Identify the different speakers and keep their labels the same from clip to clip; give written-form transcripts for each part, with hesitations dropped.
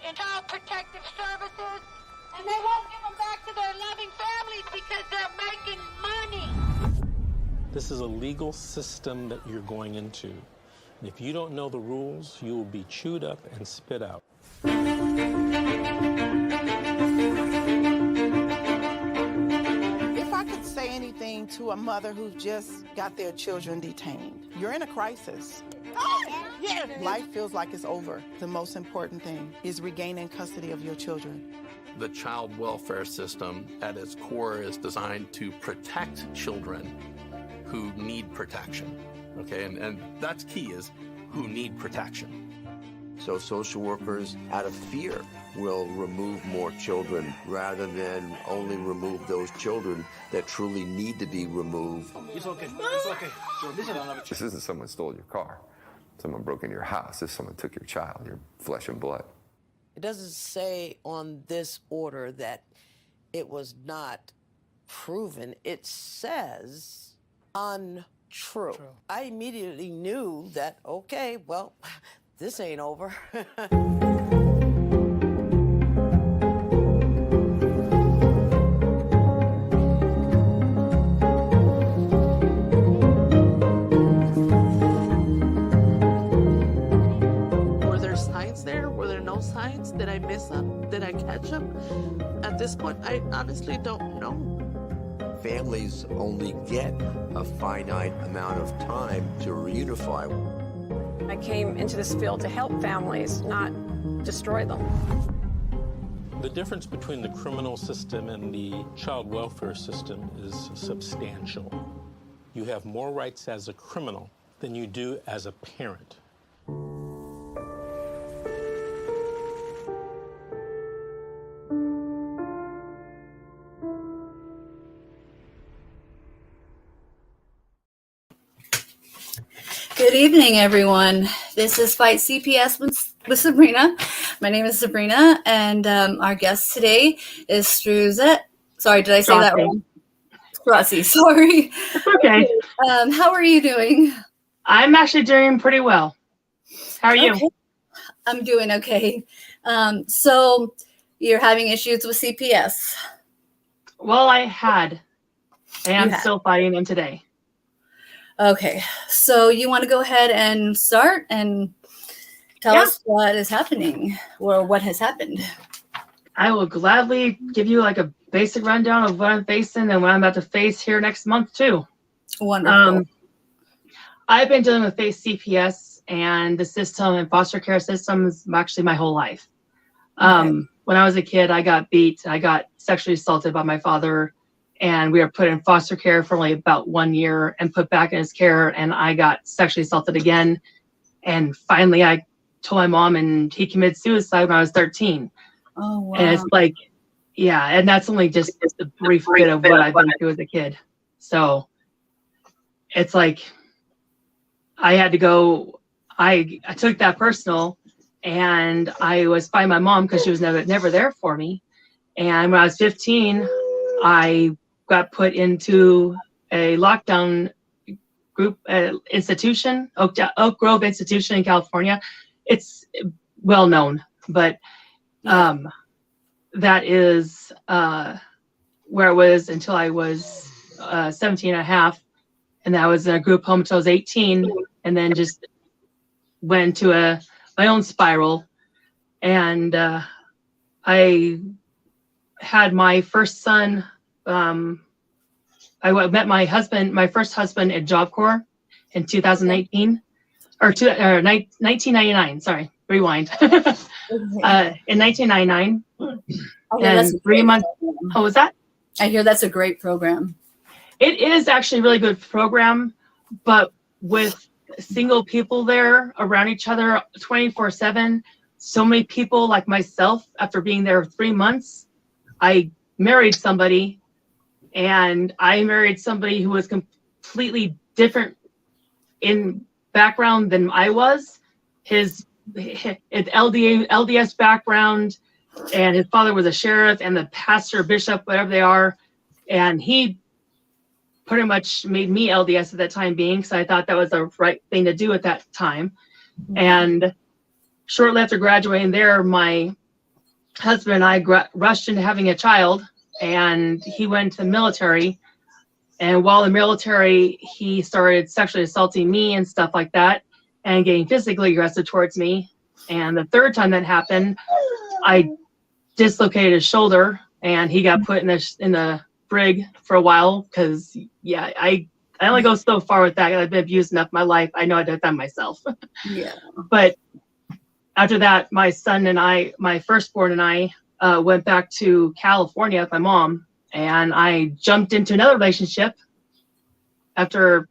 Speaker 1: and Child Protective Services, and they won't give them back to their loving families because they're making money.
Speaker 2: This is a legal system that you're going into. And if you don't know the rules, you will be chewed up and spit out.
Speaker 3: If I could say anything to a mother who just got their children detained, you're in a crisis. Yeah. Life feels like it's over. The most important thing is regaining custody of your children.
Speaker 4: The child welfare system at its core is designed to protect children who need protection, okay? And that's key, is who need protection.
Speaker 5: So social workers, out of fear, will remove more children rather than only remove those children that truly need to be removed.
Speaker 6: It's okay. It's okay.
Speaker 7: This isn't someone stole your car. Someone broke into your house. This is someone took your child, your flesh and blood.
Speaker 8: It doesn't say on this order that it was not proven. It says untrue. True. I immediately knew that, okay, well, this ain't over.
Speaker 9: Were there signs there? Were there no signs? Did I miss them? Did I catch them? At this point, I honestly don't know.
Speaker 5: Families only get a finite amount of time to reunify.
Speaker 10: I came into this field to help families, not destroy them.
Speaker 2: The difference between the criminal system and the child welfare system is substantial. You have more rights as a criminal than you do as a parent.
Speaker 11: Good evening, everyone. This is Fight CPS with Sabrina. My name is Sabrina, and our guest today is Struzette. Sorry, did I say that wrong? Strassi, sorry.
Speaker 12: It's okay.
Speaker 11: How are you doing?
Speaker 12: I'm actually doing pretty well. How are you?
Speaker 11: Okay. I'm doing okay. So you're having issues with CPS?
Speaker 12: Well, I am still fighting them today.
Speaker 11: Okay, so you want to go ahead and start and tell us what is happening or what has happened.
Speaker 12: I will gladly give you like a basic rundown of what I'm facing and what I'm about to face here next month too.
Speaker 11: Wonderful.
Speaker 12: I've been dealing with face CPS and the system and foster care systems actually my whole life. When I was a kid, I got beat. I got sexually assaulted by my father. And we were put in foster care for only about 1 year and put back in his care. And I got sexually assaulted again. And finally, I told my mom, and he committed suicide when I was 13.
Speaker 11: Oh, wow.
Speaker 12: And it's like, yeah, and that's only just a brief bit of what I've been through as a kid. So it's like I had to go. I took that personal, and I was fighting my mom because she was never there for me. And when I was 15, I got put into a lockdown group institution, Oak Grove Institution in California. It's well known, but that is where it was until I was 17 and a half. And I was in a group home until I was 18, and then just went to my own spiral. And I had my first son. I met my first husband at Job Corps in 2019, or 1999. Sorry, rewind. In 1999, and 3 months. Oh, was that?
Speaker 11: I hear that's a great program.
Speaker 12: It is actually a really good program, but with single people there around each other 24/7, so many people like myself, after being there 3 months, I married somebody, and I married somebody who was completely different in background than I was. His LDS background, and his father was a sheriff and the pastor, bishop, whatever they are. And he pretty much made me LDS at that time being, because I thought that was the right thing to do at that time. Mm-hmm. And shortly after graduating there, my husband and I rushed into having a child, and he went to the military. And while in the military, he started sexually assaulting me and stuff like that, and getting physically aggressive towards me. And the third time that happened, I dislocated his shoulder, and he got put in the brig for a while. Because I only go so far with that. I've been abused enough in my life. I know I did that myself.
Speaker 11: Yeah.
Speaker 12: But after that, my son and I, my firstborn and I, went back to California with my mom, and I jumped into another relationship after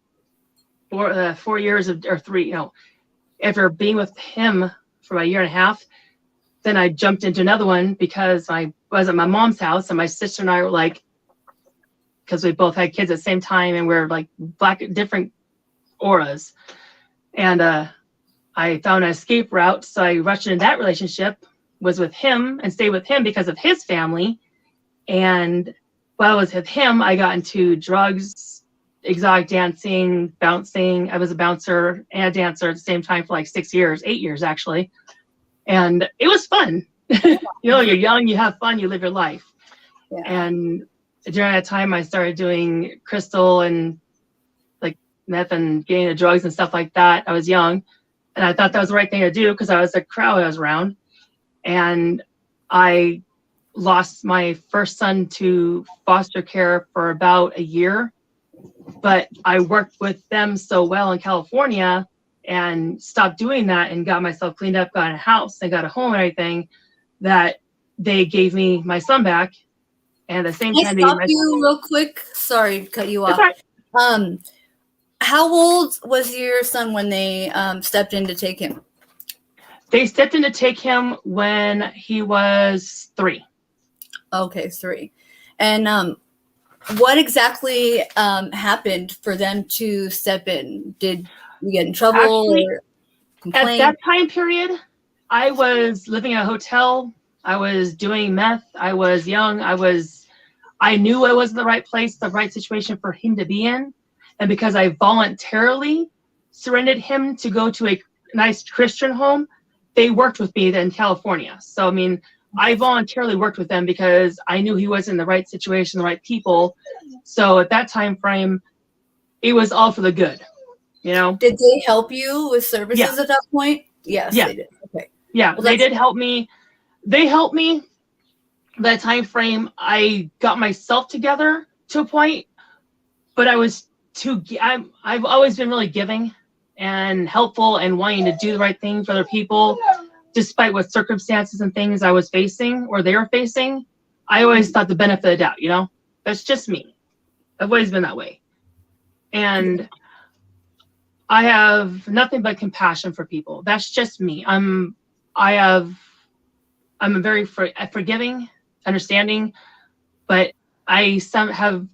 Speaker 12: 4 years after being with him for about a year and a half. Then I jumped into another one because I was at my mom's house, and my sister and I were like, because we both had kids at the same time, and we're like different auras. And I found an escape route, so I rushed into that relationship, was with him, and stayed with him because of his family. And while I was with him, I got into drugs, exotic dancing, bouncing. I was a bouncer and a dancer at the same time for like 8 years actually. And it was fun. You're young, you have fun, you live your life. Yeah. And during that time, I started doing crystal and like meth and getting the drugs and stuff like that. I was young, and I thought that was the right thing to do because I was the crowd I was around. And I lost my first son to foster care for about a year, but I worked with them so well in California and stopped doing that and got myself cleaned up, got a house and got a home and everything, that they gave me my son back. And at the same time,
Speaker 11: Can I stop you real quick? Sorry to cut you off.
Speaker 12: Right.
Speaker 11: How old was your son when they stepped in to take him?
Speaker 12: They stepped in to take him when he was 3.
Speaker 11: Okay, 3. And what exactly happened for them to step in? Did you get in trouble?
Speaker 12: Actually,
Speaker 11: or complain?
Speaker 12: at that time period, I was living in a hotel. I was doing meth. I was young. I knew I was in the right place, the right situation for him to be in. And because I voluntarily surrendered him to go to a nice Christian home, they worked with me in California. So, I mean, I voluntarily worked with them because I knew he was in the right situation, the right people. So at that time frame, it was all for the good, you know?
Speaker 11: Did they help you with services at that point? Yes,
Speaker 12: yeah.
Speaker 11: They did. Okay.
Speaker 12: Yeah, well, they did help me. They helped me. That time frame, I got myself together to a point, but I was I've always been really giving and helpful and wanting to do the right thing for other people, despite what circumstances and things I was facing or they were facing. I always thought the benefit of the doubt, you know? That's just me. I've always been that way. And I have nothing but compassion for people. That's just me. I'm a very forgiving, understanding, but I have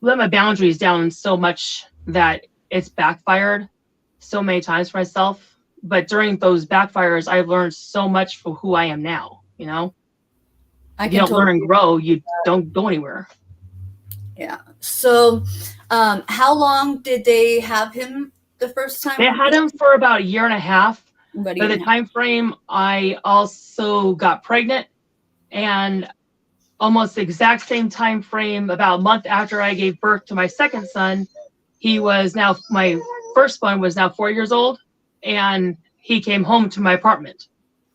Speaker 12: let my boundaries down so much that it's backfired so many times for myself. But during those backfires, I've learned so much for who I am now, you know? If you don't learn and grow, you don't go anywhere.
Speaker 11: Yeah. So how long did they have him the first time?
Speaker 12: They had him for about a year and a half. By the time frame, I also got pregnant, and almost the exact same time frame, about a month after I gave birth to my second son, my first one was now 4 years old, and he came home to my apartment.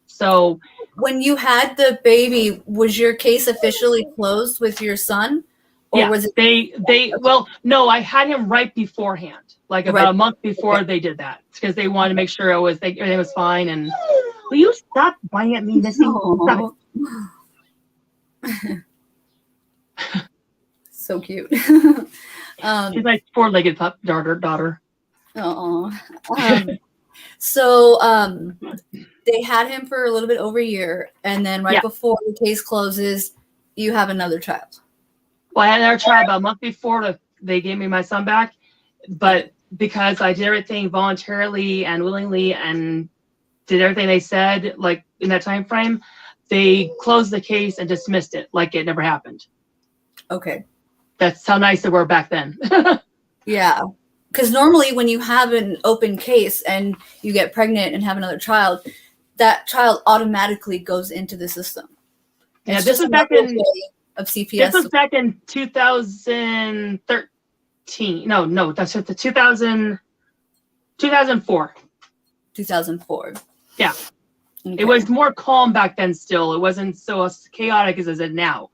Speaker 12: So
Speaker 11: when you had the baby, was your case officially closed with your son? Or
Speaker 12: yeah,
Speaker 11: was it
Speaker 12: no, I had him right beforehand, like about a month before they did that, because they wanted to make sure everything was fine. And will you stop whining at me? Stop it.
Speaker 11: So cute.
Speaker 12: She's my 4-legged daughter.
Speaker 11: So they had him for a little bit over a year, and then before the case closes, you have another child.
Speaker 12: Well, I had another child about a month before they gave me my son back, but because I did everything voluntarily and willingly and did everything they said, like in that time frame, they closed the case and dismissed it like it never happened.
Speaker 11: Okay.
Speaker 12: That's how nice they were back then.
Speaker 11: Yeah. Because normally when you have an open case and you get pregnant and have another child, that child automatically goes into the system.
Speaker 12: Yeah, this was back in
Speaker 11: of CPS.
Speaker 12: This was back in 2013. No, that's the 2004.
Speaker 11: 2004.
Speaker 12: Yeah.
Speaker 11: Okay.
Speaker 12: It was more calm back then still. It wasn't so chaotic as it is now.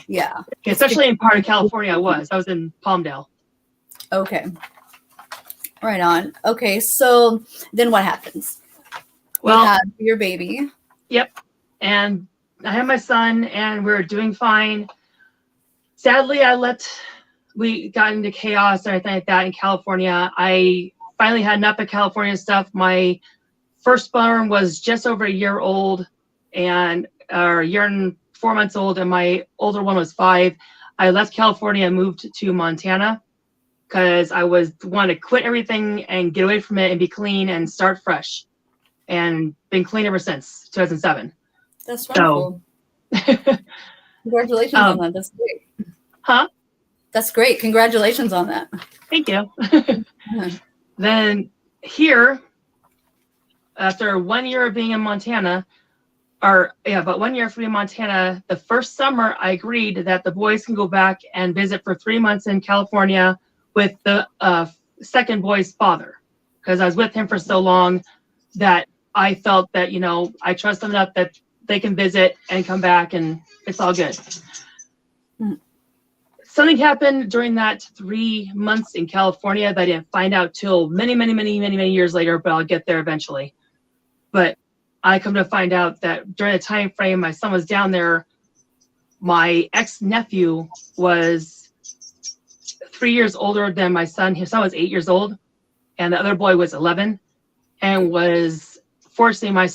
Speaker 11: Yeah.
Speaker 12: Especially in part of California I was in Palmdale.
Speaker 11: Okay. Right on. Okay, so then what happens?
Speaker 12: Well,
Speaker 11: you have your baby.
Speaker 12: Yep. And I had my son and we were doing fine. Sadly, we got into chaos and everything like that in California. I finally had enough of California stuff. My firstborn was just over a year old or a year and 4 months old, and my older one was 5. I left California and moved to Montana because I wanted to quit everything and get away from it and be clean and start fresh. And been clean ever since 2007.
Speaker 11: That's wonderful. Congratulations on that. That's great.
Speaker 12: Huh?
Speaker 11: That's great. Congratulations on that.
Speaker 12: Thank you. Then here, after 1 year of being in Montana, about 1 year from in Montana, the first summer I agreed that the boys can go back and visit for 3 months in California with the second boy's father, because I was with him for so long that I felt that, I trust them enough that they can visit and come back and it's all good. Something happened during that 3 months in California that I didn't find out till many, many, many, many, many years later, but I'll get there eventually. But I come to find out that during the time frame my son was down there, my ex-nephew was 3 years older than my son. His son was 8 years old, and the other boy was 11, and was forcing my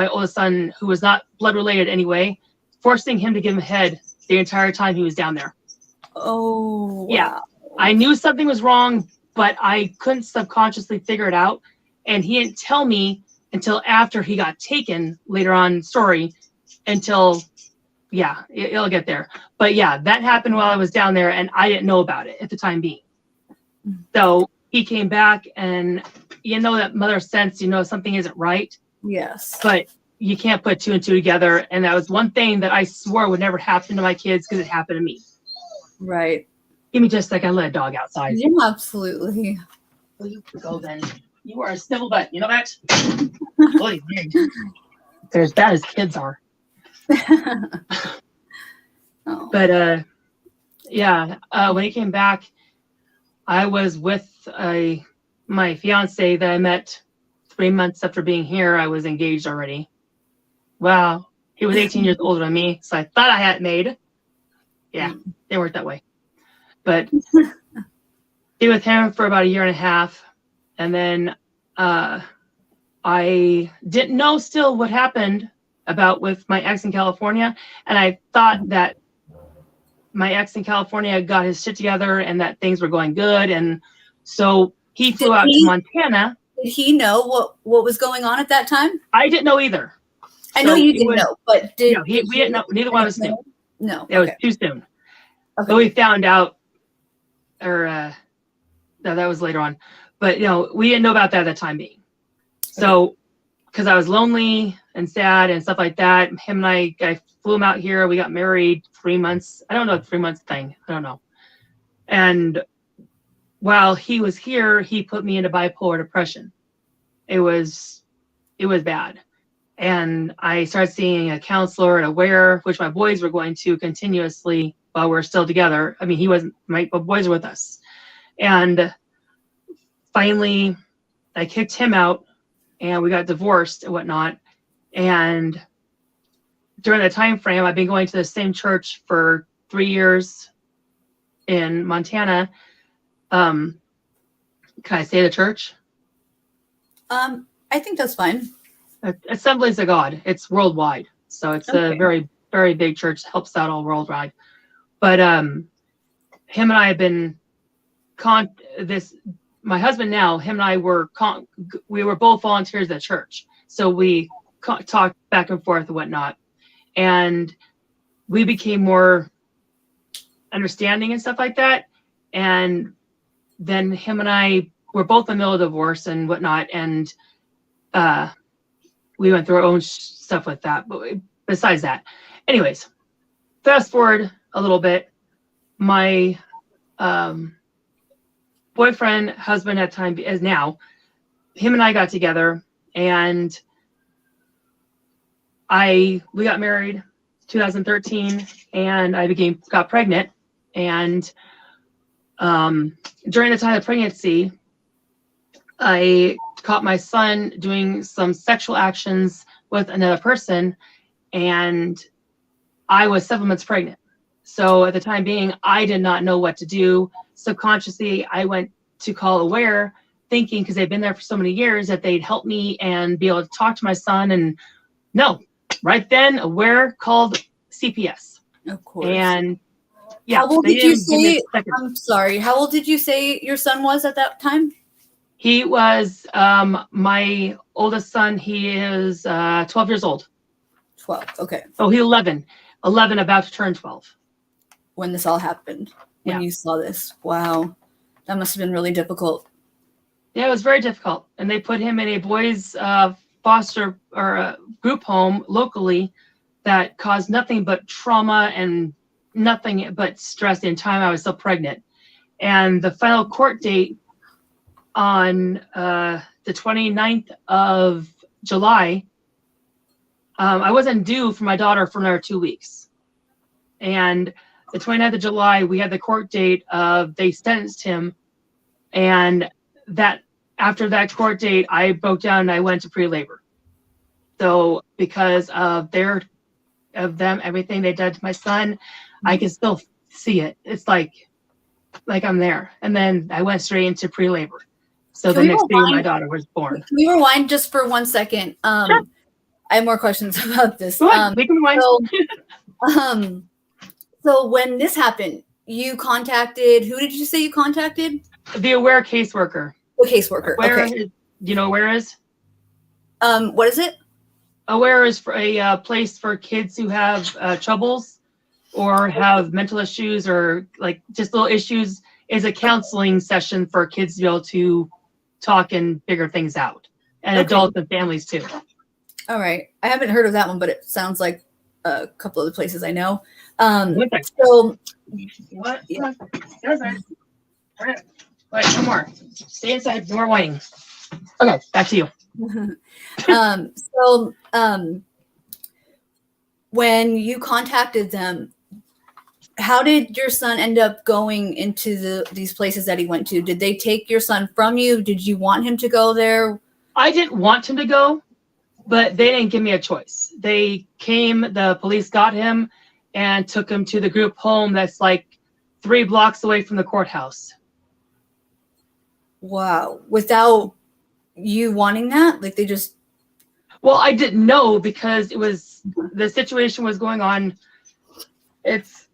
Speaker 12: oldest son, who was not blood related anyway, forcing him to give him head the entire time he was down there.
Speaker 11: Oh,
Speaker 12: yeah.
Speaker 11: wow.
Speaker 12: I knew something was wrong, but I couldn't subconsciously figure it out. And he didn't tell me until after he got taken later on in the story it'll get there. But yeah, that happened while I was down there and I didn't know about it at the time being. So he came back and that mother sense, something isn't right.
Speaker 11: Yes.
Speaker 12: But you can't put 2 and 2 together. And that was one thing that I swore would never happen to my kids because it happened to me.
Speaker 11: Right.
Speaker 12: Give me just a second. Let a dog outside.
Speaker 11: Yeah, absolutely.
Speaker 12: Well, you go then. You are a snivel butt. You know that? They're as bad as kids are.
Speaker 11: Oh.
Speaker 12: But when he came back, I was with my fiance that I met 3 months after being here. I was engaged already. Wow. He was 18 years older than me, so I thought I had it made. Yeah, it worked that way. But stayed with him for about a year and a half. And then I didn't know still what happened with my ex in California. And I thought that my ex in California got his shit together and that things were going good. And so he flew out to Montana.
Speaker 11: Did he know what was going on at that time?
Speaker 12: I didn't know either.
Speaker 11: I know you didn't know, but
Speaker 12: we didn't know. Neither one of us knew.
Speaker 11: No.
Speaker 12: It was too soon.
Speaker 11: Okay.
Speaker 12: But we found out, no, that was later on. But, we didn't know about that at the time being. So, because I was lonely and sad and stuff like that, him and I flew him out here. We got married 3 months. I don't know the 3 months thing. I don't know. And while he was here, he put me into bipolar depression. It was bad. And I started seeing a counselor at Aware, which my boys were going to continuously while we're still together. I mean, he wasn't, my boys were with us. And finally, I kicked him out and we got divorced and whatnot. And during the time frame, I've been going to the same church for 3 years in Montana. Can I say the church?
Speaker 11: I think that's fine.
Speaker 12: Assemblies of God. It's worldwide. So it's a very, very big church, helps out all worldwide. But him and I have been my husband now, him and I we were both volunteers at church. So we talked back and forth and whatnot. And we became more understanding and stuff like that. And then him and I were both in the middle of divorce and whatnot. And we went through our own stuff with that. But besides that, anyways, fast forward a little bit. My boyfriend, husband at the time, as now, him and I got together, and we got married 2013, and I got pregnant. And during the time of pregnancy, I caught my son doing some sexual actions with another person, and I was 7 months pregnant. So at the time being, I did not know what to do. Subconsciously, I went to call Aware, thinking, because they've been there for so many years, that they'd help me and be able to talk to my son. And no, right then, Aware called CPS.
Speaker 11: Of course.
Speaker 12: And yeah,
Speaker 11: how old
Speaker 12: they
Speaker 11: did you
Speaker 12: didn't give me
Speaker 11: say?
Speaker 12: a second.
Speaker 11: I'm sorry. How old did you say your son was at that time?
Speaker 12: He was my oldest son. He is 12 years old.
Speaker 11: 12. Okay.
Speaker 12: Oh, he's 11. 11, about to turn 12.
Speaker 11: When this all happened, when you saw this, wow, that must have been really difficult.
Speaker 12: Yeah, it was very difficult. And they put him in a boys' foster or group home locally that caused nothing but trauma and nothing but stress the entire time I was still pregnant. And the final court date on the 29th of July, I wasn't due for my daughter for another 2 weeks. And the 29th of July, we had the court date of they sentenced him. And that after that court date, I broke down and I went to pre-labor. So because of them, everything they did to my son, I can still see it. It's like I'm there. And then I went straight into pre-labor. So the next day my daughter was born.
Speaker 11: Can we rewind just for 1 second?
Speaker 12: Sure.
Speaker 11: I have more questions about this.
Speaker 12: Go ahead, we can rewind.
Speaker 11: So when this happened, you contacted, who did you say you contacted?
Speaker 12: The Aware caseworker.
Speaker 11: The caseworker.
Speaker 12: Aware
Speaker 11: Okay.
Speaker 12: Is, you know Aware is?
Speaker 11: What is it?
Speaker 12: Aware is for a place for kids who have troubles or have mental issues or like just little issues. Is a counseling session for kids to be able to talk and figure things out, and adults and families too.
Speaker 11: All right. I haven't heard of that one, but it sounds like a couple of the places I know. So
Speaker 12: what? Yeah. Wait, no more. Stay inside. No more whining. Okay, back to you.
Speaker 11: When you contacted them, how did your son end up going into these places that he went to? Did they take your son from you? Did you want him to go there?
Speaker 12: I didn't want him to go, but they didn't give me a choice. They came, the police got him and took him to the group home that's like 3 blocks away from the courthouse.
Speaker 11: Wow. Without you wanting that? Like they just...
Speaker 12: Well, I didn't know because the situation was going on. It's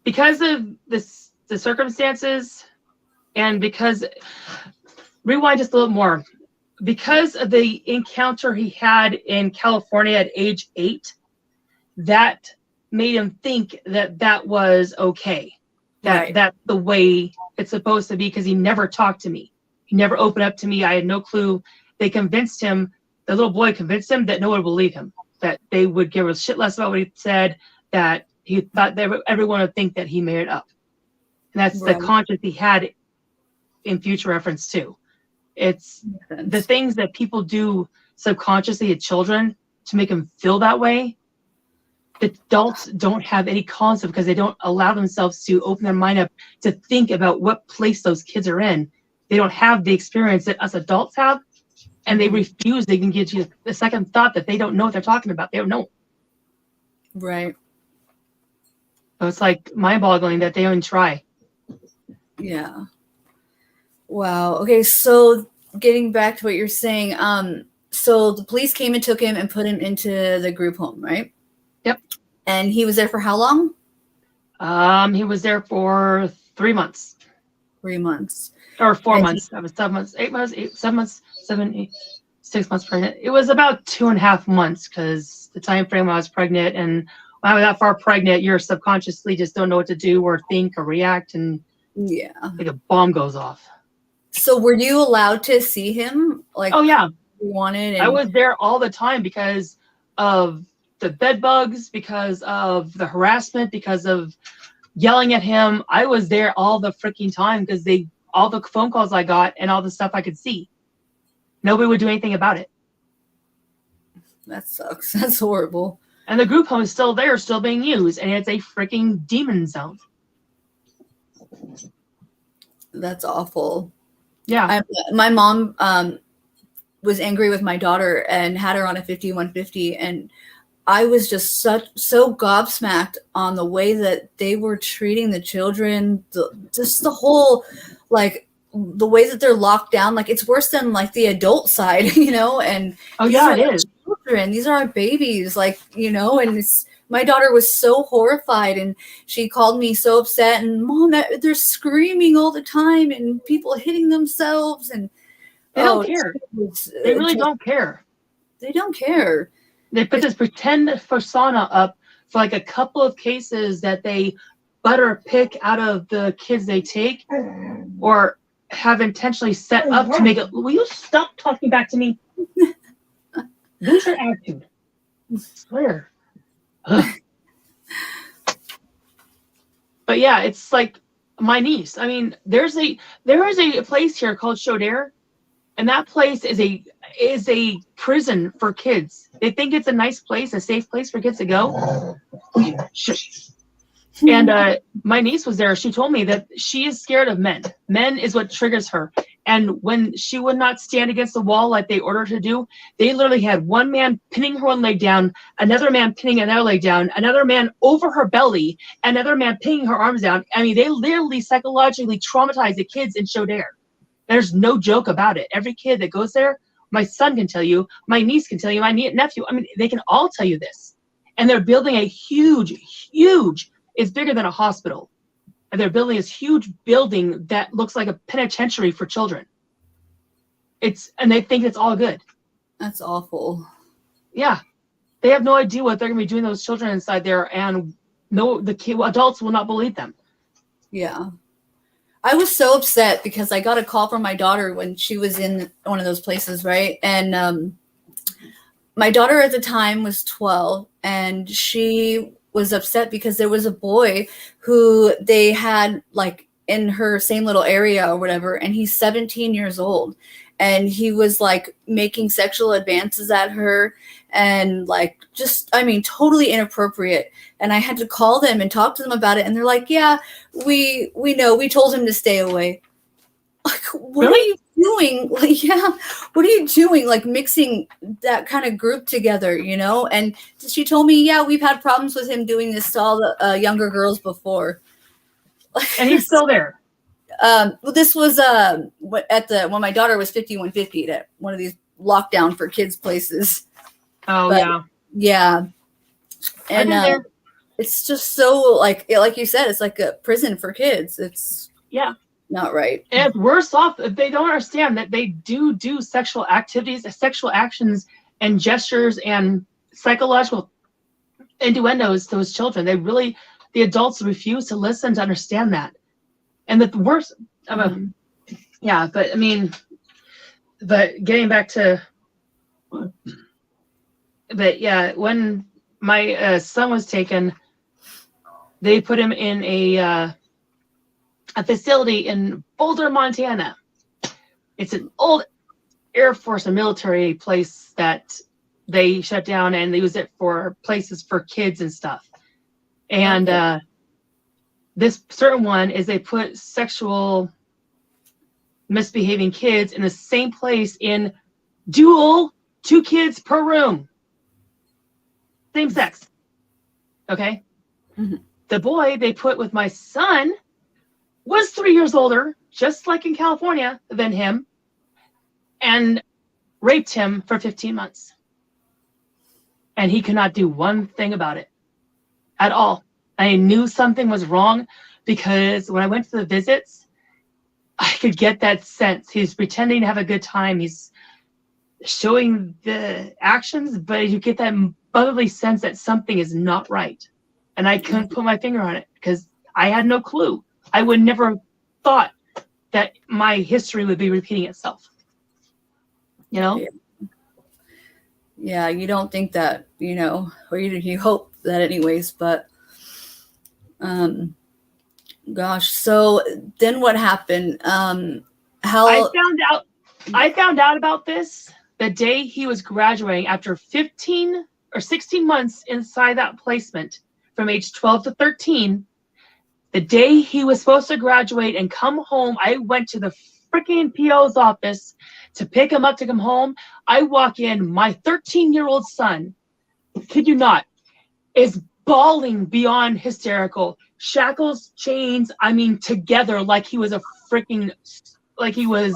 Speaker 12: because of the circumstances and because, rewind just a little more, because of the encounter he had in California at age 8, that made him think that was okay. That's the way it's supposed to be, because he never talked to me. He never opened up to me. I had no clue. They convinced him, the little boy convinced him that no one would believe him, that they would give a shit less about what he said, that he thought that everyone would think that he made it up. And that's the conscience he had in future reference too. It's the things that people do subconsciously to children to make them feel that way. The adults don't have any concept because they don't allow themselves to open their mind up to think about what place those kids are in. They don't have the experience that us adults have, and they refuse. They can give you the second thought that they don't know what they're talking about. They don't know.
Speaker 11: Right.
Speaker 12: So it's like mind-boggling that they don't even try.
Speaker 11: Yeah. Wow. Okay. So getting back to what you're saying, so the police came and took him and put him into the group home, right?
Speaker 12: Yep.
Speaker 11: And he was there for how long?
Speaker 12: He was there for 3 months.
Speaker 11: 3 months.
Speaker 12: Or 4 months. That was 7 months, 8 months, 7 months, 7, 8, 6 months pregnant. It was about 2.5 months because the time frame when I was pregnant, and when I was that far pregnant, you're subconsciously just don't know what to do or think or react, and like a bomb goes off.
Speaker 11: So were you allowed to see him? Like,
Speaker 12: oh yeah,
Speaker 11: you wanted?
Speaker 12: I was there all the time because of the bed bugs, because of the harassment, because of yelling at him. I was there all the freaking time because all the phone calls I got and all the stuff I could see. Nobody would do anything about it.
Speaker 11: That sucks. That's horrible.
Speaker 12: And the group home is still there, still being used, and it's a freaking demon zone.
Speaker 11: That's awful.
Speaker 12: Yeah.
Speaker 11: My mom was angry with my daughter and had her on a 5150, and I was just so gobsmacked on the way that they were treating the children, just the whole, like, the way that they're locked down. Like, it's worse than like the adult side, you know. And
Speaker 12: oh yeah, it is.
Speaker 11: Children, these are our babies, like, you know. And my daughter was so horrified, and she called me so upset, and Mom, they're screaming all the time and people hitting themselves, and
Speaker 12: they don't care. They really don't care.
Speaker 11: They don't care.
Speaker 12: They put this pretend persona up for like a couple of cases that they butter pick out of the kids they take, or have intentionally set up to make it. Will you stop talking back to me? Lose your attitude. I swear. But yeah, it's like my niece. I mean, there is a place here called Shodair, and that place is a prison for kids. They think it's a nice place, a safe place for kids to go. Shush. And my niece was there. She told me that she is scared of men. Men is what triggers her. And when she would not stand against the wall like they ordered her to do, they literally had one man pinning her one leg down, another man pinning another leg down, another man over her belly, another man pinning her arms down. I mean, they literally psychologically traumatize the kids in Shodair. There's no joke about it. Every kid that goes there, my son can tell you, my niece can tell you, my nephew, I mean, they can all tell you this. And they're building a huge, it's bigger than a hospital. And they're building this huge building that looks like a penitentiary for children. And they think it's all good.
Speaker 11: That's awful.
Speaker 12: Yeah. They have no idea what they're going to be doing to those children inside there, and adults will not believe them.
Speaker 11: Yeah. I was so upset because I got a call from my daughter when she was in one of those places, right? And my daughter at the time was 12, and she was upset because there was a boy who they had like in her same little area or whatever, and he's 17 years old, and he was like making sexual advances at her, and like, just, I mean, totally inappropriate. And I had to call them and talk to them about it, and they're like, yeah, we know, we told him to stay away. Like, what
Speaker 12: really?
Speaker 11: are you doing? Like, yeah, what are you doing? Like, mixing that kind of group together, you know? And she told me, yeah, we've had problems with him doing this to all the younger girls before.
Speaker 12: And he's still there.
Speaker 11: Well, this was when my daughter was 5150 at one of these lockdown for kids places.
Speaker 12: Oh,
Speaker 11: but,
Speaker 12: yeah.
Speaker 11: Yeah. And it's just so, like you said, it's like a prison for kids. It's not right.
Speaker 12: And it's worse off if they don't understand that they do sexual activities, sexual actions and gestures and psychological innuendos to those children. The adults refuse to listen to understand that. And the worst, yeah, but I mean, but getting back to, but yeah, when my son was taken, they put him in a facility in Boulder, Montana. It's an old Air Force and military place that they shut down, and they use it for places for kids and stuff. And this certain one is they put sexual misbehaving kids in the same place in dual 2 kids per room. Same sex. Okay?
Speaker 11: Mm-hmm.
Speaker 12: The boy they put with my son was 3 years older, just like in California, than him, and raped him for 15 months. And he could not do one thing about it at all. I knew something was wrong because when I went to the visits, I could get that sense. He's pretending to have a good time. He's showing the actions, but you get that motherly sense that something is not right. And I couldn't put my finger on it because I had no clue. I would never have thought that my history would be repeating itself. You know?
Speaker 11: Yeah, you don't think that, or you hope that anyways, but gosh. So then what happened?
Speaker 12: I found out about this the day he was graduating after 15 or 16 months inside that placement from age 12 to 13. The day he was supposed to graduate and come home, I went to the freaking PO's office to pick him up to come home. I walk in, my 13-year-old son, kid you not, is bawling beyond hysterical. Shackles, chains, together like he was a freaking, like he was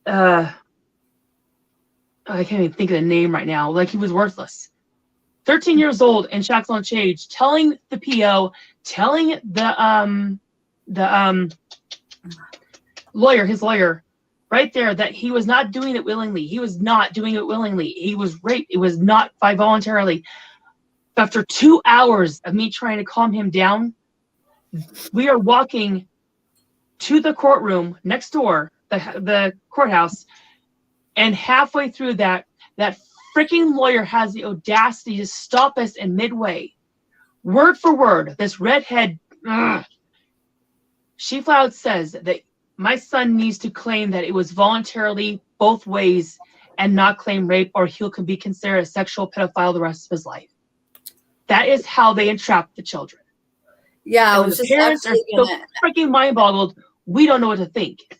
Speaker 12: I can't even think of the name right now. Like he was worthless. 13 years old and shackles on chains, telling the PO, telling the lawyer, his lawyer, right there, that he was not doing it willingly. He was not doing it willingly. He was raped. It was not by voluntarily. After 2 hours of me trying to calm him down, we are walking to the courtroom next door, the courthouse, and halfway through that freaking lawyer has the audacity to stop us in midway. Word for word, this redhead, she flat out says that my son needs to claim that it was voluntarily both ways and not claim rape, or he'll be considered a sexual pedophile the rest of his life. That is how they entrap the children.
Speaker 11: Yeah, I was
Speaker 12: the
Speaker 11: just
Speaker 12: parents are so freaking mind-boggled, we don't know what to think.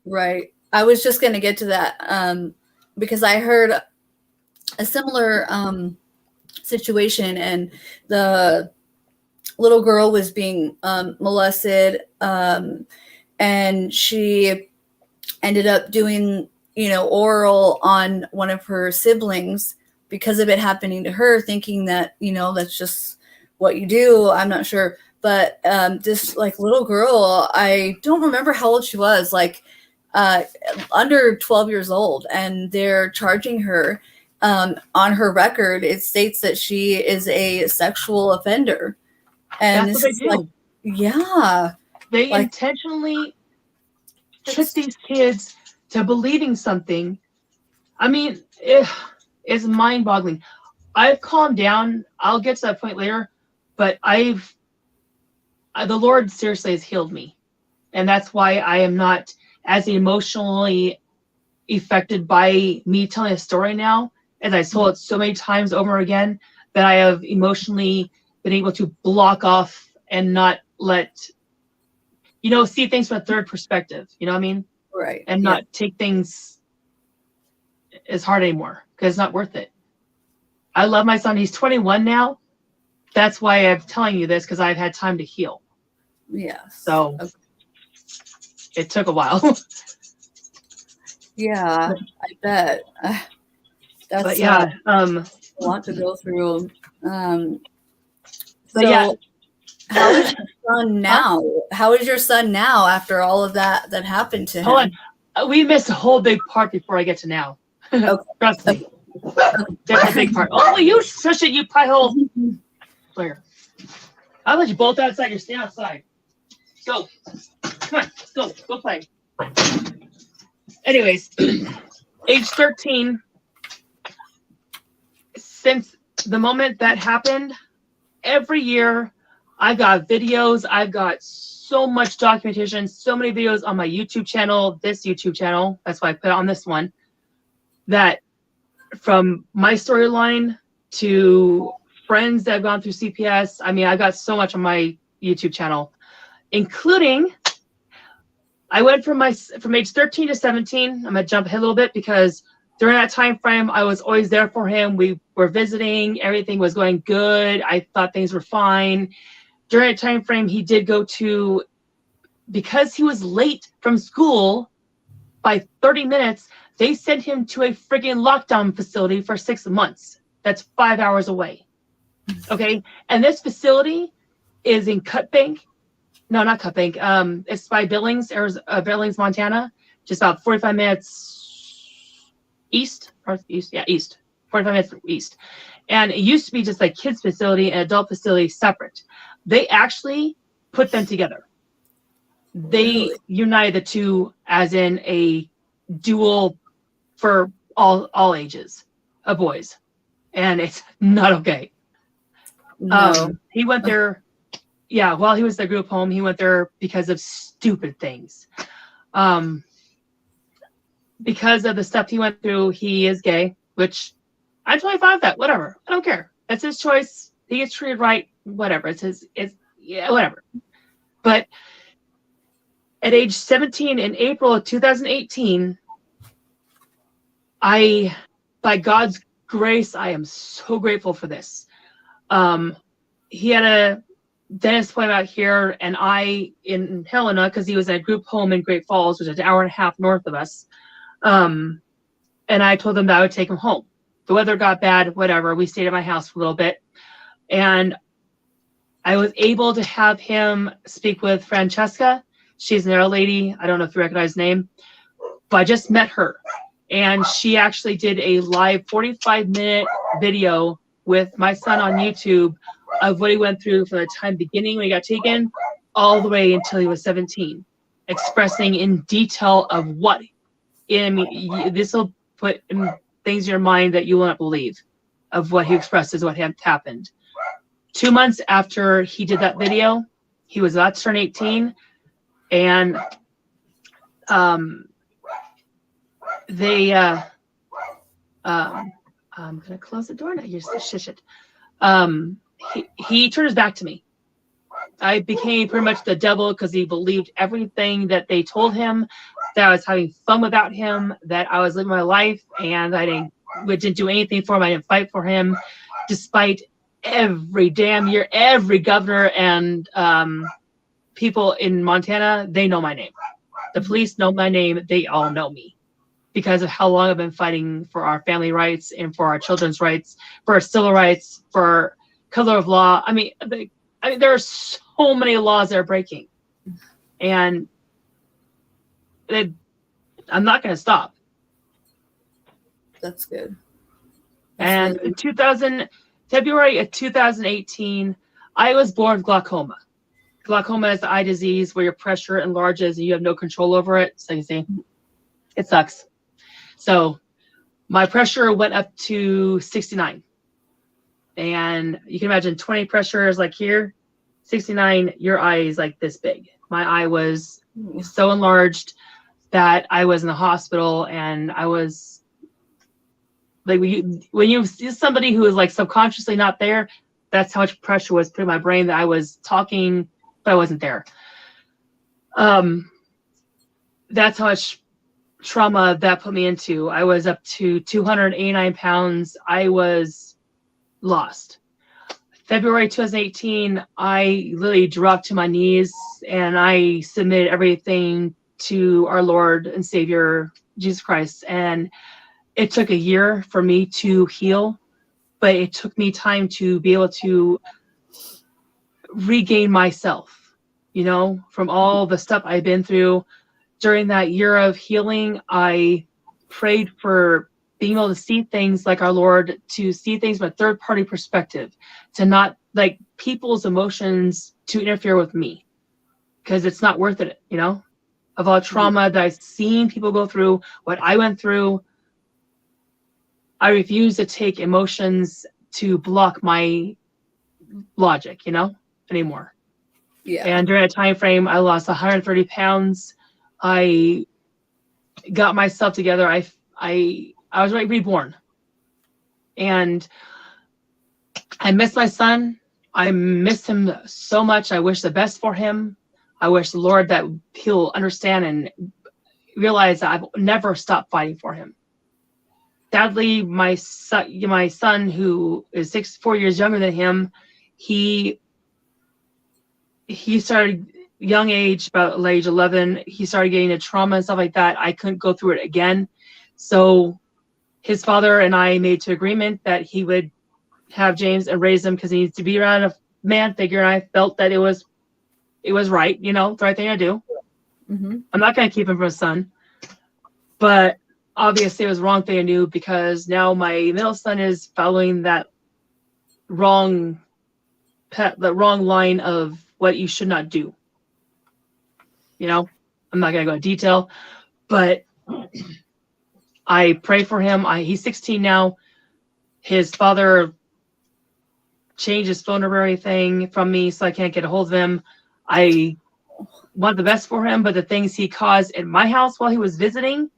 Speaker 11: Right. I was just going to get to that because I heard a similar situation, and the little girl was being molested, and she ended up doing, oral on one of her siblings because of it happening to her, thinking that, that's just what you do. I'm not sure. But this little girl, I don't remember how old she was, under 12 years old, and they're charging her. On her record, it states that she is a sexual offender. And
Speaker 12: that's what they do.
Speaker 11: Yeah.
Speaker 12: They intentionally trick these kids to believing something. It's mind-boggling. I've calmed down. I'll get to that point later, but the Lord seriously has healed me. And that's why I am not as emotionally affected by me telling a story now, as I told it so many times over again, that I have emotionally been able to block off and not let, see things from a third perspective, you know what I mean?
Speaker 11: Right.
Speaker 12: And not take things as hard anymore, because it's not worth it. I love my son. He's 21 now. That's why I'm telling you this, because I've had time to heal.
Speaker 11: Yeah.
Speaker 12: So it took a while.
Speaker 11: Yeah, I bet. That's
Speaker 12: a
Speaker 11: lot to go through.
Speaker 12: But yeah.
Speaker 11: How is your son now? How is your son now after all of that happened to him?
Speaker 12: Hold on. We missed a whole big part before I get to now.
Speaker 11: Okay.
Speaker 12: Trust me. There's a big part. Oh, you shush it, you pie hole. Player. I'll let you both outside. You're staying outside. Go. Come on. Let's go. Go play. Anyways, age 13, since the moment that happened, every year I've got videos. I've got so much documentation, so many videos on my YouTube channel, this YouTube channel. That's why I put it on this one. That from my storyline to friends that have gone through CPS. I got so much on my YouTube channel, including I went from age 13 to 17. I'm gonna jump ahead a little bit because during that time frame, I was always there for him. We were visiting. Everything was going good. I thought things were fine. During that time frame, he did go to, because he was late from school by 30 minutes, they sent him to a friggin' lockdown facility for 6 months. That's 5 hours away. Okay? And this facility is in Cutbank. No, not Cutbank. It's by Billings, Billings, Montana. Just about 45 minutes east. 45 minutes east. And it used to be just like kids facility and adult facility separate. They actually put them together. They united the two as in a dual for all ages of boys, and it's not okay.
Speaker 11: No.
Speaker 12: He went there. Yeah, while he was at the group home, he went there because of stupid things. Because of the stuff he went through, he is gay, which I'm totally fine with that. Whatever. I don't care. That's his choice. He gets treated right. Whatever. Yeah, whatever. But at age 17 in April of 2018, by God's grace, I am so grateful for this. He had a dentist appointment out here, and I in Helena, because he was at a group home in Great Falls, which is an hour and a half north of us. And I told them that I would take him home. The weather got bad, whatever. We stayed at my house for a little bit. And I was able to have him speak with Francesca. She's an old lady. I don't know if you recognize the name, but I just met her. And she actually did a live 45-minute video with my son on YouTube of what he went through from the time beginning when he got taken all the way until he was 17, expressing in detail of what. I mean, this will put things in your mind that you will not believe of what he expresses, what had happened. 2 months after he did that video, he was about to turn 18, and I'm gonna close the door now. You're shush it. He turned his back to me. I became pretty much the devil because he believed everything that they told him, that I was having fun without him, that I was living my life, and I didn't do anything for him. I didn't fight for him, despite every damn year, every governor and people in Montana, they know my name. The police know my name. They all know me because of how long I've been fighting for our family rights and for our children's rights, for our civil rights, for color of law. I mean, there are so many laws that are breaking, and I'm not going to stop.
Speaker 11: That's good.
Speaker 12: And in February of 2018, I was born with glaucoma. Glaucoma is the eye disease where your pressure enlarges and you have no control over it. So you see, it sucks. So my pressure went up to 69. And you can imagine 20 pressure is like here, 69, your eye is like this big. My eye was so enlarged that I was in the hospital, and I was like, when you see somebody who is like subconsciously not there, that's how much pressure was put in my brain that I was talking, but I wasn't there. That's how much trauma that put me into. I was up to 289 pounds. I was lost. February 2018, I literally dropped to my knees and I submitted everything to our Lord and Savior, Jesus Christ. And it took a year for me to heal, but it took me time to be able to regain myself, you know, from all the stuff I've been through. During that year of healing, I prayed for being able to see things like our Lord, to see things from a third-party perspective, to not like people's emotions to interfere with me, because it's not worth it, you know, of all trauma that I've seen people go through, what I went through. I refuse to take emotions to block my logic, you know, anymore.
Speaker 11: Yeah.
Speaker 12: And during that time frame, I lost 130 pounds. I got myself together. I was like reborn. And I miss my son. I miss him so much. I wish the best for him. I wish the Lord that he'll understand and realize that I've never stopped fighting for him. Sadly, my son, who is 4 years younger than him, he started young age, about age 11. He started getting a trauma and stuff like that. I couldn't go through it again. So his father and I made to agreement that he would have James and raise him because he needs to be around a man figure. And I felt that it was right, you know, the right thing to do.
Speaker 11: Mm-hmm.
Speaker 12: I'm not going to keep him from a son, but obviously it was the wrong thing to do, because now my middle son is following that wrong line of what you should not do. You know, I'm not going to go into detail, but I pray for him. He's 16 now. His father changed his phone number, everything from me, so I can't get a hold of him. I want the best for him, but the things he caused in my house while he was visiting,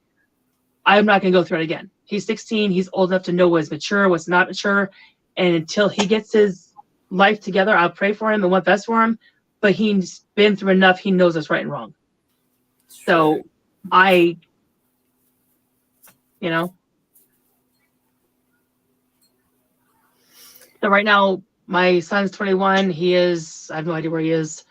Speaker 12: I'm not going to go through it again. He's 16. He's old enough to know what's mature, what's not mature. And until he gets his life together, I'll pray for him and want best for him. But he's been through enough. He knows what's right and wrong. So So right now, my son's 21. I have no idea where he is.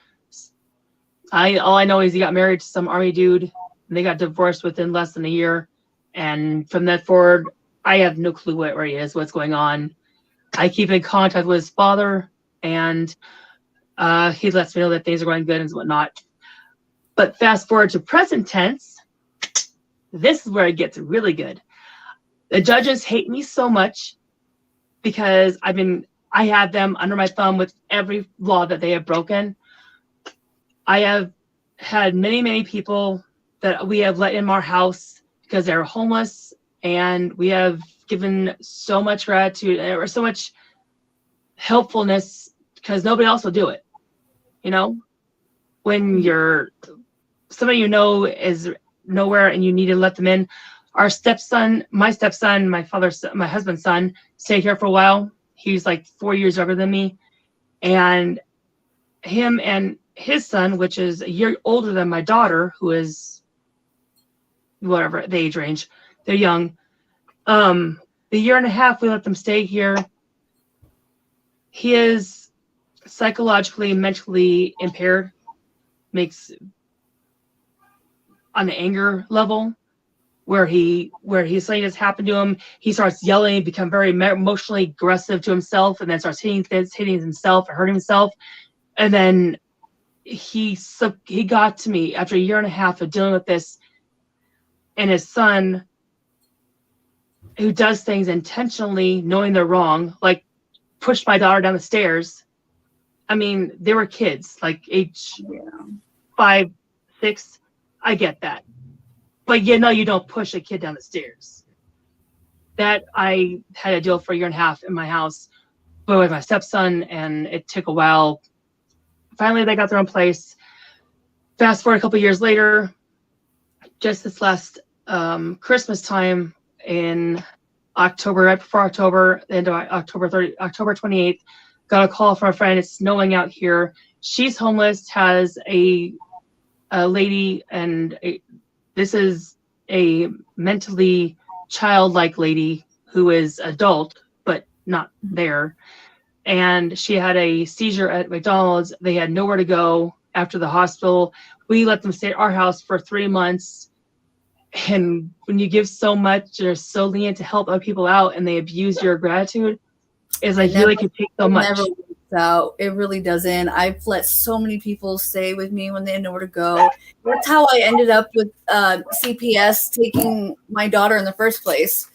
Speaker 12: All I know is he got married to some army dude, and they got divorced within less than a year. And from that forward, I have no clue where he is, what's going on. I keep in contact with his father, and he lets me know that things are going good and whatnot. But fast forward to present tense, this is where it gets really good. The judges hate me so much because I have them under my thumb with every law that they have broken. I have had many, many people that we have let in our house because they're homeless, and we have given so much gratitude or so much helpfulness because nobody else will do it. When somebody is nowhere and you need to let them in. My stepson, my husband's son, stayed here for a while. He's like 4 years younger than me. And him and his son, which is a year older than my daughter, who is whatever the age range, they're young. The year and a half we let them stay here, he is psychologically, mentally impaired, makes on the anger level, where he's something that's happened to him, he starts yelling, become very emotionally aggressive to himself, and then starts hitting himself and hurting himself. And then he got to me after a year and a half of dealing with this, and his son, who does things intentionally knowing they're wrong, like pushed my daughter down the stairs. I mean, they were kids, like age 5, 6. I get that. But you don't push a kid down the stairs. That I had to deal for a year and a half in my house, but with my stepson, and it took a while. Finally, they got their own place. Fast forward a couple years later, just this last Christmas time in October, right before October, the end of October 28th, got a call from a friend. It's snowing out here. She's homeless, has a lady, and this is a mentally childlike lady who is adult, but not there. And she had a seizure at McDonald's. They had nowhere to go after the hospital. We let them stay at our house for 3 months. And when you give so much, you're so lenient to help other people out, and they abuse your gratitude, it's like you really can take so much.
Speaker 11: Never works out. It really doesn't. I've let so many people stay with me when they had nowhere to go. That's how I ended up with CPS taking my daughter in the first place.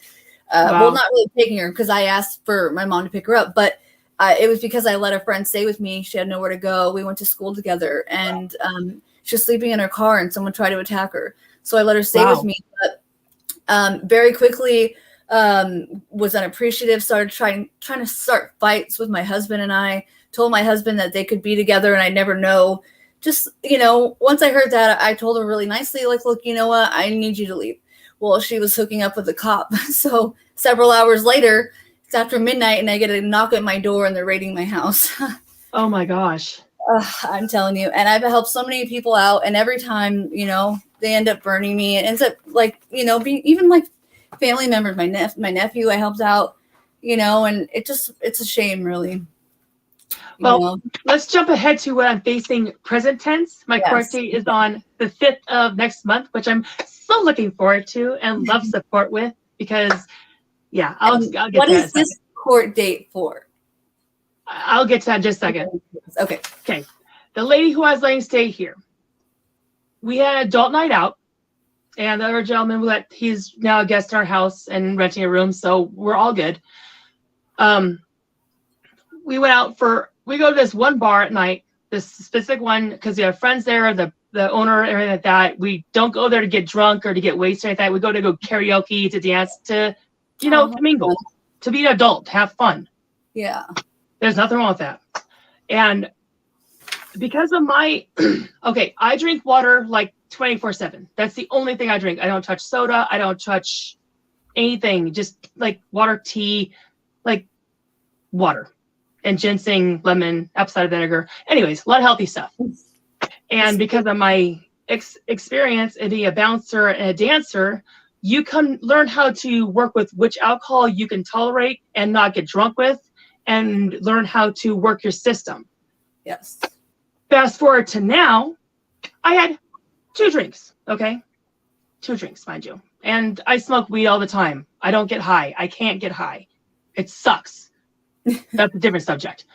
Speaker 11: Well, not really taking her, because I asked for my mom to pick her up, but it was because I let a friend stay with me. She had nowhere to go. We went to school together, and she was sleeping in her car, and someone tried to attack her. So I let her stay with me, but very quickly was unappreciative, started trying to start fights with my husband, and I told my husband that they could be together and I'd never know. Just, once I heard that, I told her really nicely, like, look, you know what? I need you to leave. Well, she was hooking up with a cop. So several hours later, it's after midnight, and I get a knock at my door, and they're raiding my house.
Speaker 12: Oh my gosh.
Speaker 11: I'm telling you. And I've helped so many people out, and every time, they end up burning me. It ends up being even like family members, my nephew I helped out, and it's a shame, really.
Speaker 12: Well, let's jump ahead to what I'm facing present tense. My court date is on the 5th of next month, which I'm so looking forward to and love support with, because I'll get
Speaker 11: what
Speaker 12: to
Speaker 11: is this court date for?
Speaker 12: I'll get to that in just a second.
Speaker 11: Okay.
Speaker 12: The lady who I was letting stay here, we had an adult night out, and the other gentleman, he's now a guest in our house and renting a room, so we're all good. We go to this one bar at night, this specific one, because we have friends there. The the owner, everything like that. We don't go there to get drunk or to get wasted like that. We go karaoke, to dance, to, to mingle, to be an adult, have fun.
Speaker 11: Yeah.
Speaker 12: There's nothing wrong with that. And because of my, okay, I drink water like 24/7. That's the only thing I drink. I don't touch soda. I don't touch anything. Just like water, tea, like water and ginseng, lemon, apple cider vinegar. Anyways, a lot of healthy stuff. And because of my experience in being a bouncer and a dancer, you can learn how to work with which alcohol you can tolerate and not get drunk with, and learn how to work your system.
Speaker 11: Yes.
Speaker 12: Fast forward to now, I had 2 drinks, okay? 2 drinks, mind you. And I smoke weed all the time. I don't get high. I can't get high. It sucks. That's a different subject.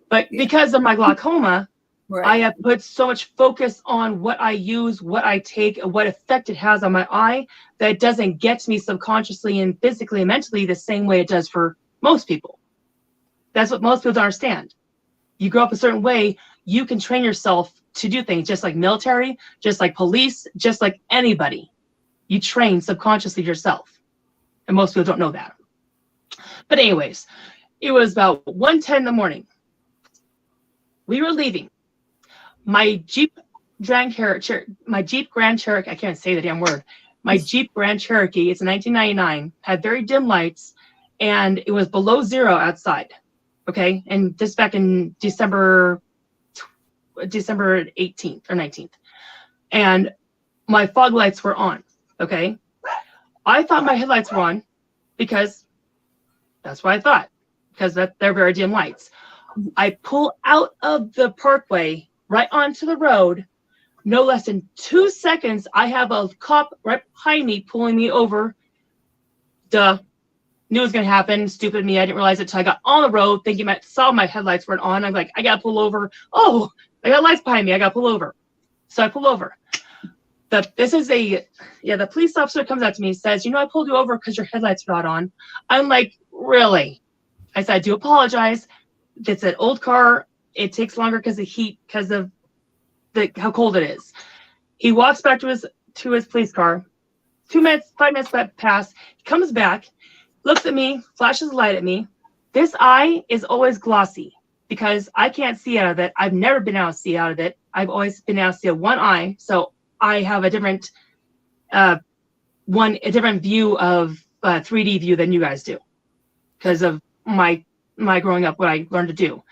Speaker 12: But because of my glaucoma, right, I have put so much focus on what I use, what I take, and what effect it has on my eye that it doesn't get to me subconsciously and physically and mentally the same way it does for most people. That's what most people don't understand. You grow up a certain way, you can train yourself to do things, just like military, just like police, just like anybody. You train subconsciously yourself. And most people don't know that. But anyways, it was about 1:10 in the morning. We were leaving. My Jeep Grand Cherokee, I can't say the damn word. My Jeep Grand Cherokee, it's a 1999, had very dim lights, and it was below 0 outside. Okay, and this back in December 18th or 19th. And my fog lights were on, okay? I thought my headlights were on because that's what I thought, because they're very dim lights. I pull out of the parkway right onto the road. No less than 2 seconds, I have a cop right behind me pulling me over. Duh. Knew it was going to happen. Stupid me. I didn't realize it until I got on the road, thinking saw my headlights weren't on. I'm like, I got to pull over. Oh, I got lights behind me. I got to pull over. So I pull over. The police officer comes up to me and says, I pulled you over because your headlights are not on. I'm like, really? I said, I do apologize. It's an old car. It takes longer because of heat, because of how cold it is. He walks back to his police car. 5 minutes pass. He comes back, looks at me, flashes a light at me. This eye is always glossy because I can't see out of it. I've never been able to see out of it. I've always been able to see one eye. So I have a different view of 3D view than you guys do because of my growing up, what I learned to do.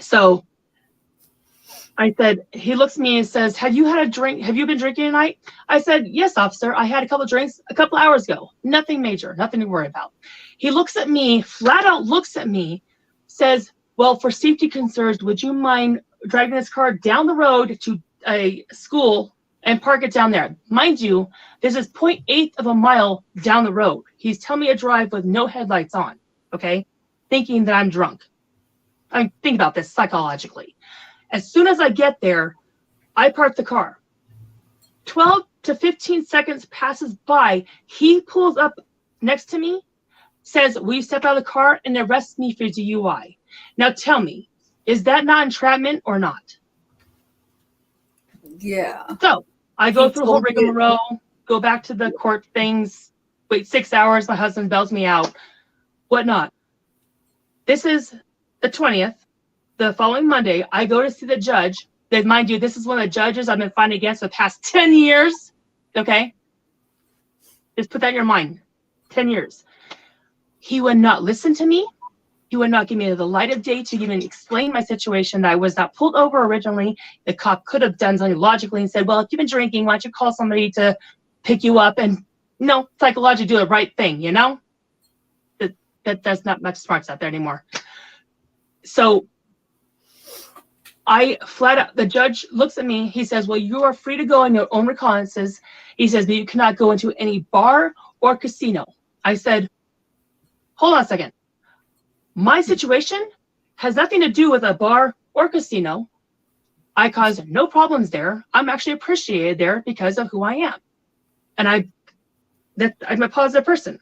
Speaker 12: So I said, he looks at me and says, have you had a drink? Have you been drinking tonight? I said, yes, officer. I had a couple of drinks a couple hours ago. Nothing major, nothing to worry about. He looks at me, flat out looks at me, says, well, for safety concerns, would you mind driving this car down the road to a school and park it down there? Mind you, this is 0.8 of a mile down the road. He's telling me to drive with no headlights on, okay? Thinking that I'm drunk. I think about this psychologically. As soon as I get there, I park the car. 12 to 15 seconds passes by. He pulls up next to me, says, will you step out of the car, and arrest me for DUI. Now tell me, is that not entrapment or not?
Speaker 11: Yeah.
Speaker 12: So I go through the whole rigmarole, go back to the court things, wait 6 hours, my husband bails me out, whatnot. This is the 20th. The following Monday, I go to see the judge. That, mind you, this is one of the judges I've been fighting against for the past 10 years. Okay? Just put that in your mind. 10 years. He would not listen to me. He would not give me the light of day to even explain my situation, that I was not pulled over originally. The cop could have done something logically and said, well, if you've been drinking, why don't you call somebody to pick you up and, psychologically do the right thing, There's not much smarts out there anymore. So the judge looks at me. He says, well, you are free to go on your own reconnaissances. He says, but you cannot go into any bar or casino. I said, hold on a second. My situation has nothing to do with a bar or casino. I caused no problems there. I'm actually appreciated there because of who I am. And I'm a positive person.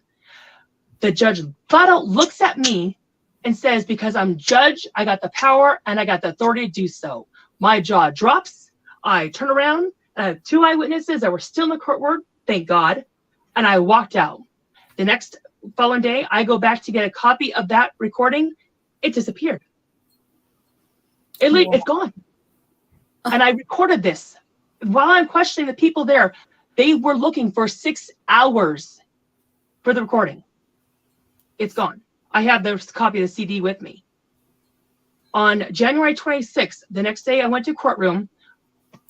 Speaker 12: The judge flat out looks at me and says, because I'm judge, I got the power and I got the authority to do so. My jaw drops. I turned around, and I had 2 eyewitnesses that were still in the courtroom, thank God, and I walked out. The next following day, I go back to get a copy of that recording. It disappeared. It's gone. And I recorded this. While I'm questioning the people there, they were looking for 6 hours for the recording. It's gone. I have the copy of the CD with me. On January 26th, the next day, I went to courtroom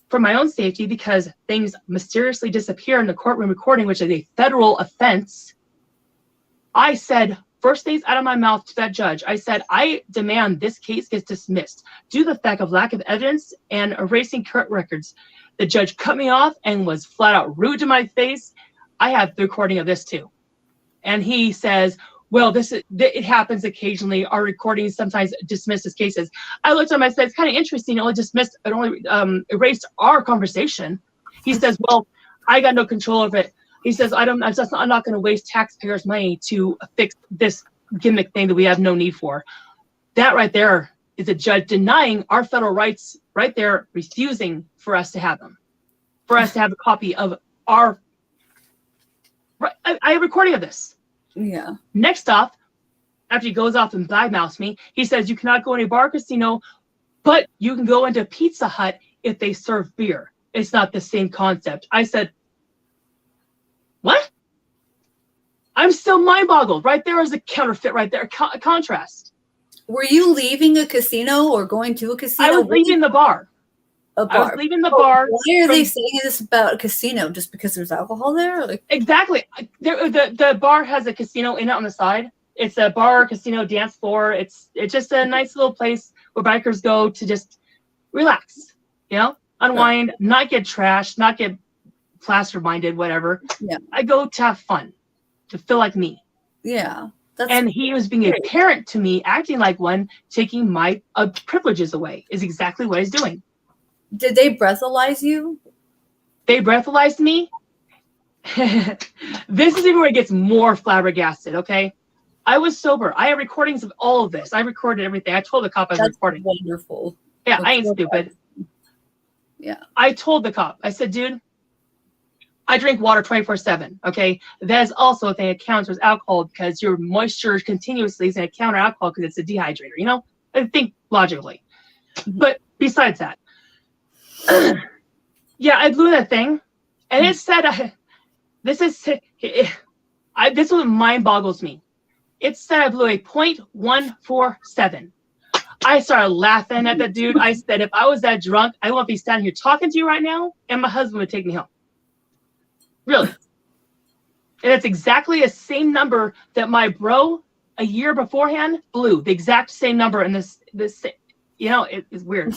Speaker 12: for my own safety because things mysteriously disappear in the courtroom recording, which is a federal offense. I said, first things out of my mouth to that judge, I said, I demand this case gets dismissed due to the fact of lack of evidence and erasing current records. The judge cut me off and was flat out rude to my face. I have the recording of this too. And he says, well, it happens occasionally. Our recordings sometimes dismiss as cases. I looked at him, I said, it's kind of interesting. It only erased our conversation. He says, well, I got no control of it. He says, I'm not going to waste taxpayers' money to fix this gimmick thing that we have no need for. That right there is a judge denying our federal rights right there, refusing for us to have them, for us to have a copy of our. I have a recording of this.
Speaker 11: Yeah.
Speaker 12: Next off, after he goes off and badmouths me, he says you cannot go in a bar casino, but you can go into Pizza Hut if they serve beer. It's not the same concept. I said, what? I'm still mind-boggled. Right there is a counterfeit right there, a contrast.
Speaker 11: Were you leaving a casino or going to a casino?
Speaker 12: I was leaving the bar.
Speaker 11: A bar.
Speaker 12: I was leaving the bar.
Speaker 11: Why are they saying this about a casino? Just because there's alcohol there? Like...
Speaker 12: Exactly. The bar has a casino in it on the side. It's a bar, casino, dance floor. It's just a nice little place where bikers go to just relax, unwind, not get trashed, not get plaster-minded, whatever.
Speaker 11: Yeah.
Speaker 12: I go to have fun, to feel like me.
Speaker 11: Yeah.
Speaker 12: And he was being a parent to me, acting like one, taking my privileges away, is exactly what he's doing.
Speaker 11: Did they breathalyze you?
Speaker 12: They breathalyzed me? This is even where it gets more flabbergasted, okay? I was sober. I have recordings of all of this. I recorded everything. I told the cop I was recording.
Speaker 11: Wonderful.
Speaker 12: Yeah, I ain't stupid.
Speaker 11: Yeah.
Speaker 12: I told the cop, I said, dude, I drink water 24/7, okay? That is also a thing that counts as alcohol because your moisture continuously is going to counter alcohol because it's a dehydrator, I think logically. But besides that, yeah, I blew that thing, and it said, this is what mind boggles me. It said I blew a .147. I started laughing at that dude. I said, if I was that drunk, I wouldn't be standing here talking to you right now, and my husband would take me home. Really. And it's exactly the same number that my bro a year beforehand blew. The exact same number in this it is weird.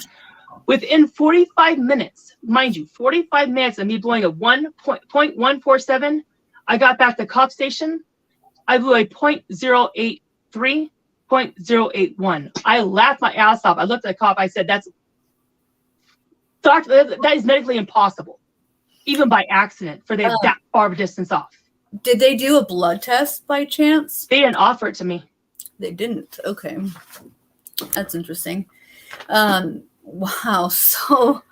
Speaker 12: Within 45 minutes, mind you, 45 minutes of me blowing a .147, I got back to the cop station. I blew a .083, .081. I laughed my ass off. I looked at the cop. I said, that is medically impossible, even by accident, for them that far of a distance off.
Speaker 11: Did they do a blood test by chance?
Speaker 12: They didn't offer it to me.
Speaker 11: They didn't. Okay. That's interesting. Wow. So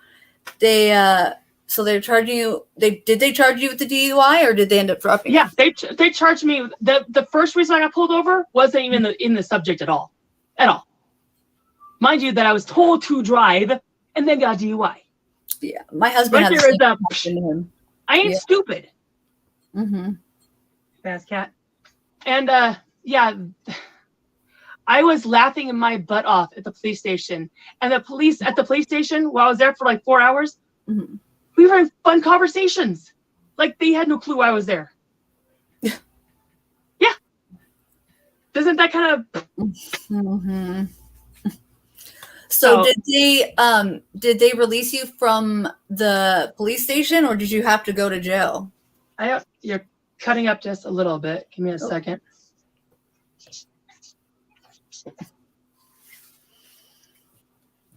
Speaker 11: they're charging you. Did they charge you with the DUI or did they end up dropping?
Speaker 12: Yeah, they charged me. The first reason I got pulled over wasn't even in the subject at all. Mind you, that I was told to drive and then got a DUI.
Speaker 11: Yeah, my husband had the same him.
Speaker 12: I ain't stupid.
Speaker 11: Mm-hmm.
Speaker 12: Fast cat. And yeah, I was laughing my butt off at the police station. And the police at the police station, while I was there for like 4 hours, we were having fun conversations. Like they had no clue I was there. Yeah. Doesn't that kind of...
Speaker 11: Mm-hmm. So did they release you from the police station or did you have to go to jail?
Speaker 12: You're cutting up just a little bit. Give me a second.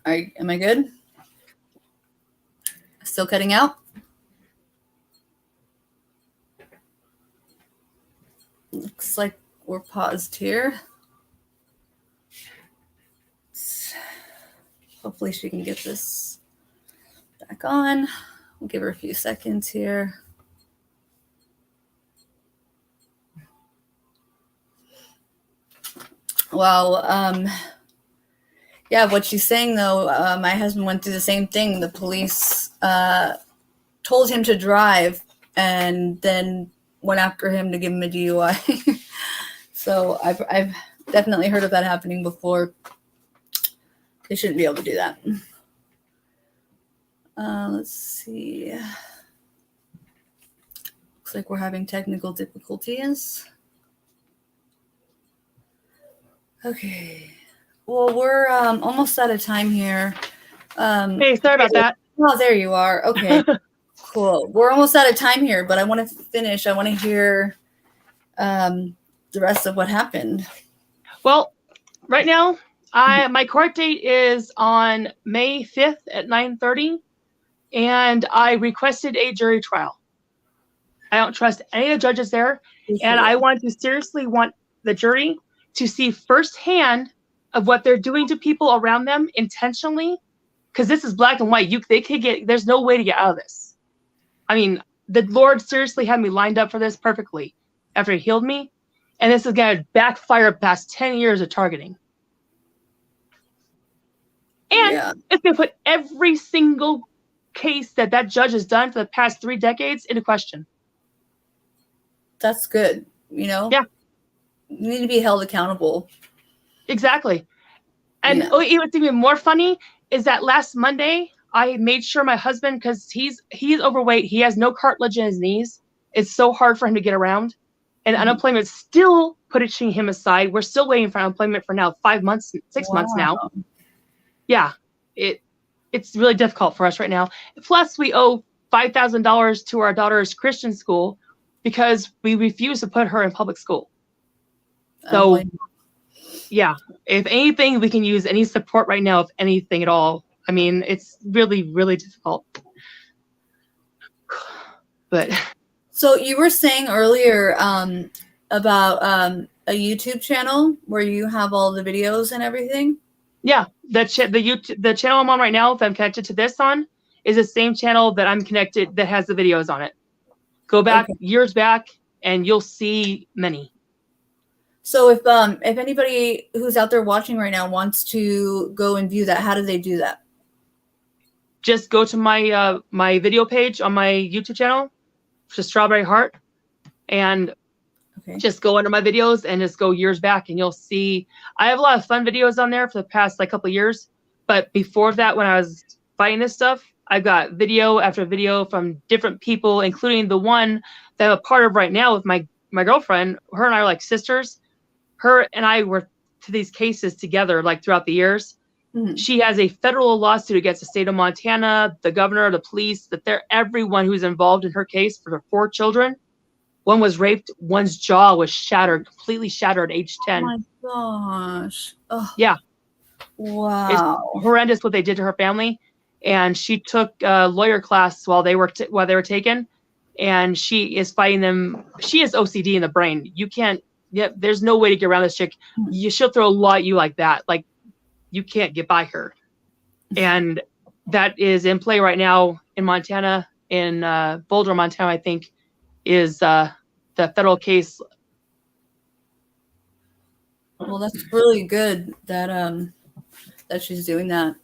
Speaker 11: Am I good? Still cutting out? Looks like we're paused here. Hopefully she can get this back on. We'll give her a few seconds here. Well, yeah, what she's saying though, my husband went through the same thing. The police told him to drive and then went after him to give him a DUI. So I've definitely heard of that happening before. They shouldn't be able to do that. Let's see. Looks like we're having technical difficulties. Okay. Well, we're almost out of time here.
Speaker 12: Hey, sorry about that.
Speaker 11: Oh, there you are. Okay. Cool. We're almost out of time here, but I want to finish. I want to hear the rest of what happened.
Speaker 12: Well, right now, my court date is on May 5th at 9:30, and I requested a jury trial. I don't trust any of the judges there, and I want the jury to see firsthand of what they're doing to people around them intentionally, because this is black and white. There's no way to get out of this. I mean, the Lord seriously had me lined up for this perfectly after he healed me, and this is going to backfire past 10 years of targeting. And it's going to put every single case that judge has done for the past 3 decades into question.
Speaker 11: That's good. Yeah. You need to be held accountable.
Speaker 12: Exactly. And what's even more funny is that last Monday, I made sure my husband, because he's overweight, he has no cartilage in his knees. It's so hard for him to get around. And unemployment's still pushing him aside. We're still waiting for unemployment for now 5 months, 6 months now. Yeah, it's really difficult for us right now. Plus, we owe $5,000 to our daughter's Christian school because we refuse to put her in public school. So, yeah, if anything, we can use any support right now, if anything at all. I mean, it's really, really difficult. But
Speaker 11: so you were saying earlier about a YouTube channel where you have all the videos and everything.
Speaker 12: Yeah, the channel I'm on right now that I'm connected to this on is the same channel that I'm connected that has the videos on it. Go back years back, and you'll see many.
Speaker 11: So if anybody who's out there watching right now wants to go and view that, how do they do that?
Speaker 12: Just go to my my video page on my YouTube channel, to Strawberry Heart, and just go under my videos and just go years back, and you'll see I have a lot of fun videos on there for the past couple of years. But before that, when I was fighting this stuff, I've got video after video from different people, including the one that I'm a part of right now with my girlfriend. Her and I are like sisters. Her and I were to these cases together throughout the years. Mm-hmm. She has a federal lawsuit against the state of Montana, the governor, the police, everyone who's involved in her case for her 4 children. One was raped. One's jaw was shattered, completely shattered, age 10.
Speaker 11: Oh my gosh. Oh.
Speaker 12: Yeah.
Speaker 11: Wow.
Speaker 12: It's horrendous what they did to her family. And she took a lawyer class while they were taken. And she is fighting them. She has OCD in the brain. You can't, there's no way to get around this chick. She'll throw a law at you like that. You can't get by her. And that is in play right now in Montana, in Boulder, Montana, I think, is the federal case.
Speaker 11: Well, that's really good that that she's doing that.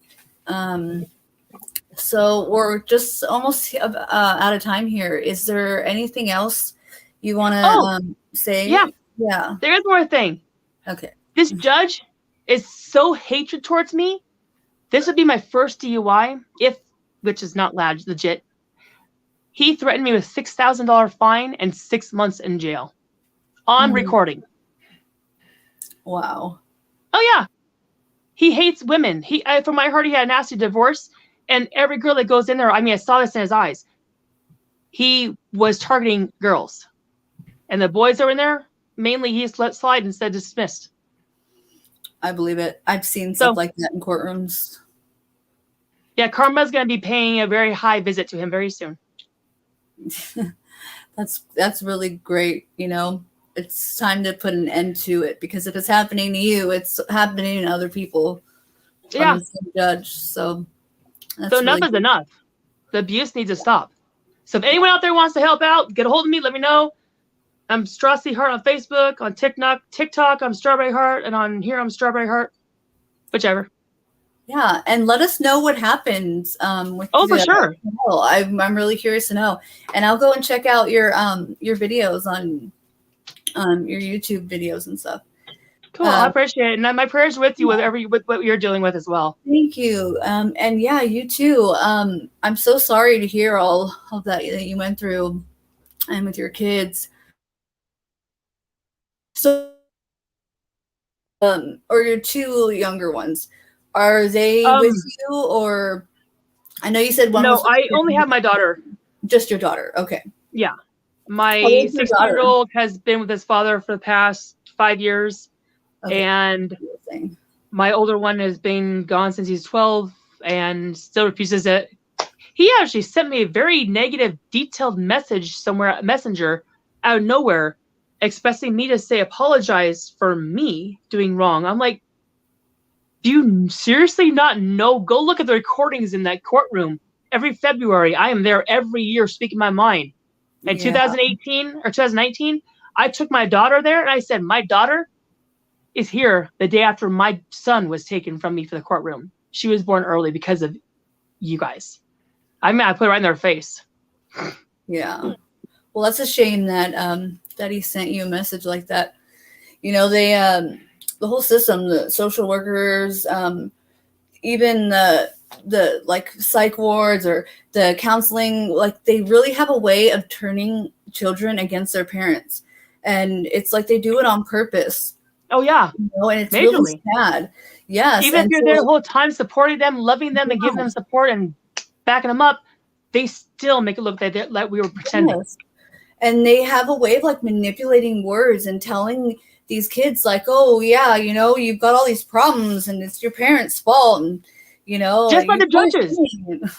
Speaker 11: So we're just almost out of time here. Is there anything else you want to say? Yeah.
Speaker 12: There is more thing.
Speaker 11: Okay.
Speaker 12: This judge is so hatred towards me. This would be my first DUI, which is not legit. He threatened me with $6,000 fine and 6 months in jail on recording.
Speaker 11: Wow.
Speaker 12: Oh yeah. He hates women. From my heart, he had a nasty divorce, and every girl that goes in there, I saw this in his eyes. He was targeting girls, and the boys that were in there, mainly he just let slide and said dismissed.
Speaker 11: I believe it. I've seen stuff like that in courtrooms.
Speaker 12: Yeah, Karma's going to be paying a very high visit to him very soon.
Speaker 11: That's really great. It's time to put an end to it, because if it's happening to you, it's happening to other people.
Speaker 12: Yeah.
Speaker 11: The same judge. So
Speaker 12: enough is enough. The abuse needs to stop. So if anyone out there wants to help out, get a hold of me. Let me know. I'm Strassie Heart on Facebook, on TikTok. I'm Strawberry Heart, and on here I'm Strawberry Heart, whichever.
Speaker 11: Yeah, and let us know what happens with
Speaker 12: for sure.
Speaker 11: I'm really curious to know, and I'll go and check out your videos on your YouTube videos and stuff.
Speaker 12: Cool, I appreciate it, and my prayers with you with what you're dealing with as well.
Speaker 11: Thank you, and yeah, you too. I'm so sorry to hear all of that you went through, and with your kids. So, or your two younger ones. Are they with you, or I know you said one?
Speaker 12: No, I only have my daughter.
Speaker 11: Just your daughter. Okay.
Speaker 12: Yeah, my 16-year-old has been with his father for the past 5 years, and my older one has been gone since he's 12 and still refuses it. He actually sent me a very negative, detailed message somewhere, Messenger, out of nowhere, expecting me to say apologize for me doing wrong. I'm like, do you seriously not know? Go look at the recordings in that courtroom. Every February, I am there every year speaking my mind. In 2018 or 2019, I took my daughter there and I said, my daughter is here the day after my son was taken from me for the courtroom. She was born early because of you guys. I mean, I put it right in their face.
Speaker 11: Yeah. Well, that's a shame that that he sent you a message like that. You know, they the whole system, the social workers, even the like psych wards or the counseling, like they really have a way of turning children against their parents, and it's like they do it on purpose.
Speaker 12: Oh yeah,
Speaker 11: you know, and it's really sad. Yes,
Speaker 12: even if you're there the whole time supporting them, loving them, and giving them support and backing them up, they still make it look like we were pretending.
Speaker 11: Yes. And they have a way of like manipulating words and telling these kids like, oh yeah, you know, you've got all these problems and it's your parents' fault, and you know,
Speaker 12: just like the judges.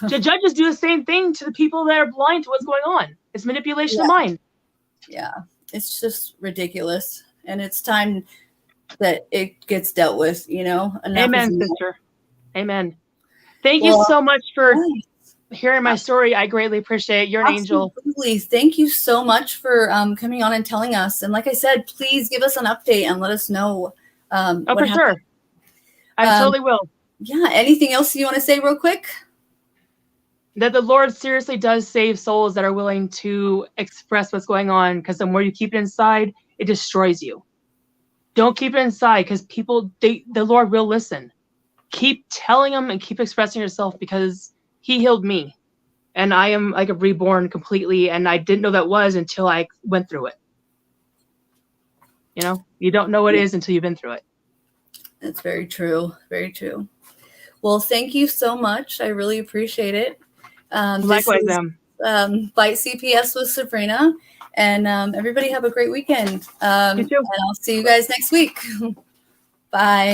Speaker 12: The judges do the same thing to the people that are blind to what's going on. It's manipulation of mind.
Speaker 11: Yeah, it's just ridiculous, and it's time that it gets dealt with. You know,
Speaker 12: amen, sister. Amen. Thank you so much for hearing my story. I greatly appreciate it. You're an angel.
Speaker 11: Absolutely. Thank you so much for coming on and telling us. And like I said, please give us an update and let us know.
Speaker 12: Oh, for sure. I totally will.
Speaker 11: Yeah. Anything else you want to say real quick?
Speaker 12: That the Lord seriously does save souls that are willing to express what's going on, because the more you keep it inside, it destroys you. Don't keep it inside, because the Lord will listen. Keep telling them and keep expressing yourself, because He healed me, and I am like a reborn completely, and I didn't know that was until I went through it. You know, you don't know what it is until you've been through it.
Speaker 11: That's very true. Very true. Well, thank you so much. I really appreciate it.
Speaker 12: Likewise,
Speaker 11: Bite CPS with Sabrina, and everybody have a great weekend.
Speaker 12: You too.
Speaker 11: And I'll see you guys next week. Bye.